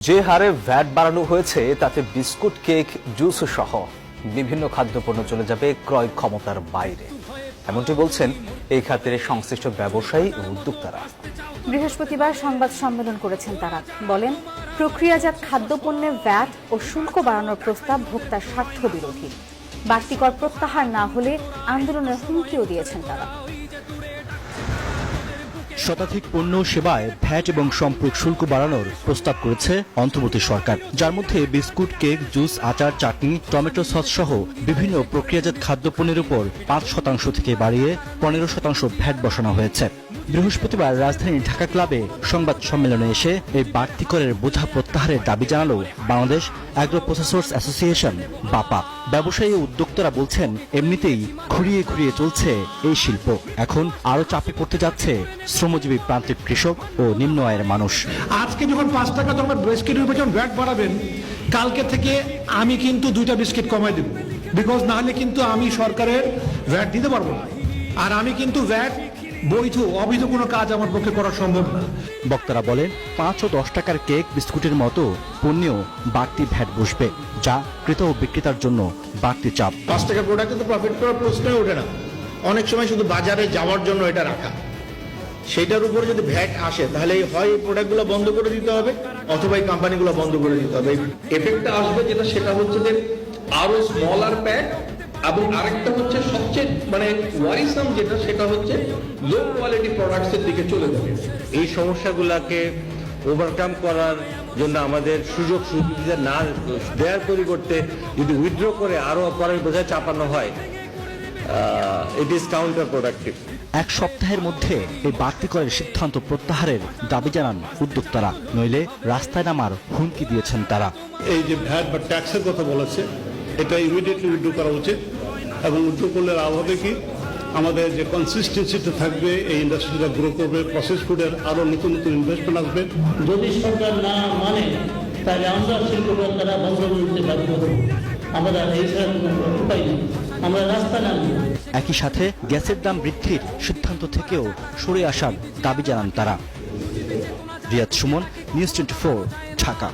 যে হারে ভ্যাট বাড়ানো হয়েছে তাতে বিস্কুট, কেক, জুস সহ বিভিন্ন খাদ্যপণ্য চলে যাবে ক্রয় ক্ষমতার বাইরে, এমনটি বলছেন এই খাতের সংশ্লিষ্ট ব্যবসায়ী ও উদ্যোক্তারা। বৃহস্পতিবার সংবাদ সম্মেলন করেছেন তারা। বলেন, প্রক্রিয়াজাত খাদ্যপণ্যে ভ্যাট ও শুল্ক বাড়ানোর প্রস্তাব ভোক্তার স্বার্থ বিরোধী। বাড়তি কর প্রত্যাহার না হলে আন্দোলনের হুমকিও দিয়েছেন তারা। শতাধিক পণ্য সেবায় ভ্যাট এবং সম্পর্ক শুল্ক বাড়ানোর প্রস্তাব করেছে অন্তর্বর্তী সরকার, যার মধ্যে বিস্কুট, কেক, জুস, আচার, চাটনি, টমেটো সস সহ বিভিন্ন প্রক্রিয়াজাত খাদ্যপণ্যের উপর 5% থেকে বাড়িয়ে 15% ভ্যাট বসানো হয়েছে। বৃহস্পতিবার রাজধানীর ঢাকা ক্লাবে সংবাদ সম্মেলনে এসে এই বাড়তি করের বোঝা প্রত্যাহারের দাবি জানালো বাংলাদেশ অ্যাগ্রো প্রসেসর্স অ্যাসোসিয়েশন বাপা। ব্যবসায়ী ও উদ্যোক্তারা বলছেন, এমনিতেই খুঁড়িয়ে খুঁড়িয়ে চলছে এই শিল্প, এখন আরো চাপে পড়তে যাচ্ছে শ্রমজীবী প্রান্তিক কৃষক ও নিম্ন আয়ের মানুষ। আজকে যখন 5 টাকা যখন বিস্কিটের উপর যখন ভ্যাট বাড়াবেন, কালকে থেকে আমি কিন্তু 2টা বিস্কিট কমাই দেব, বিকজ না হলে কিন্তু আমি সরকারের ভ্যাট দিতে পারবো না। আর আমি কিন্তু ভ্যাট বৈধ অবৈধ কোনো কাজ আমার পক্ষে করা সম্ভব না। বক্তারা বলেন, 5 ও 10 টাকার কেক, বিস্কুটের মতো পণ্যেও বাড়তি ভ্যাট বসবে, যা ক্রেতা ও বিক্রেতার জন্য বাড়তি চাপ। 5 টাকার প্রোডাক্টে তো প্রফিট করার প্রশ্নই ওঠে না। অনেক সময় শুধু বাজারে যাওয়ার জন্য এটা রাখা, সেটার উপরে যদি ভ্যাট আসে তাহলে হয় এই প্রোডাক্টগুলো বন্ধ করে দিতে হবে অথবা এই কোম্পানিগুলো বন্ধ করে দিতে হবে। এফেক্টটা আসবে সেটা হচ্ছে যে আরো স্মলার প্যাক, এবং আরেকটা হচ্ছে সবচেয়ে ওয়ারিসাম সেটা হচ্ছে লো কোয়ালিটি প্রোডাক্টস এর দিকে চলে যাবে। এই সমস্যাগুলোকে ওভারকাম করার জন্য আমাদের সুযোগ সুবিধা না দেওয়ার পরিবর্তে যদি উইথড্র করে আরো পরের বোঝায় চাপানো হয়, ইট ইজ কাউন্টার প্রোডাক্টিভ। এক সপ্তাহের মধ্যে এই বাড়তি করের সিদ্ধান্ত প্রত্যাহারের দাবি জানান উদ্যোক্তারা, নইলে রাস্তায় নামার হুমকি দিয়েছেন তারা। এই যে ভ্যাট বা ট্যাক্সের কথা বলেছে, এটা ইমিডিয়েটলি উইথড্র করা উচিত, এবং উইথড্র করলে লাভ হবে কি, আমাদের যে কনসিস্টেন্সিটা থাকবে, এই ইন্ডাস্ট্রিটা গ্রো করবে, প্রসেস ফুডের আরো নতুন নতুন ইনভেস্টমেন্ট আসবে। যদি সরকার না মানে তাহলে আমরা শিল্পকর্তারা বন্ধ করতে বাধ্য হব। আমরা এই ছাড়া কোনো উপায় নেই, আমরা রাস্তা নামব। একই সাথে গ্যাসের দাম বৃদ্ধির সিদ্ধান্ত থেকেও সরে আসার দাবি জানান তারা। রিয়াদ সুমন, নিউজ 24, ঢাকা।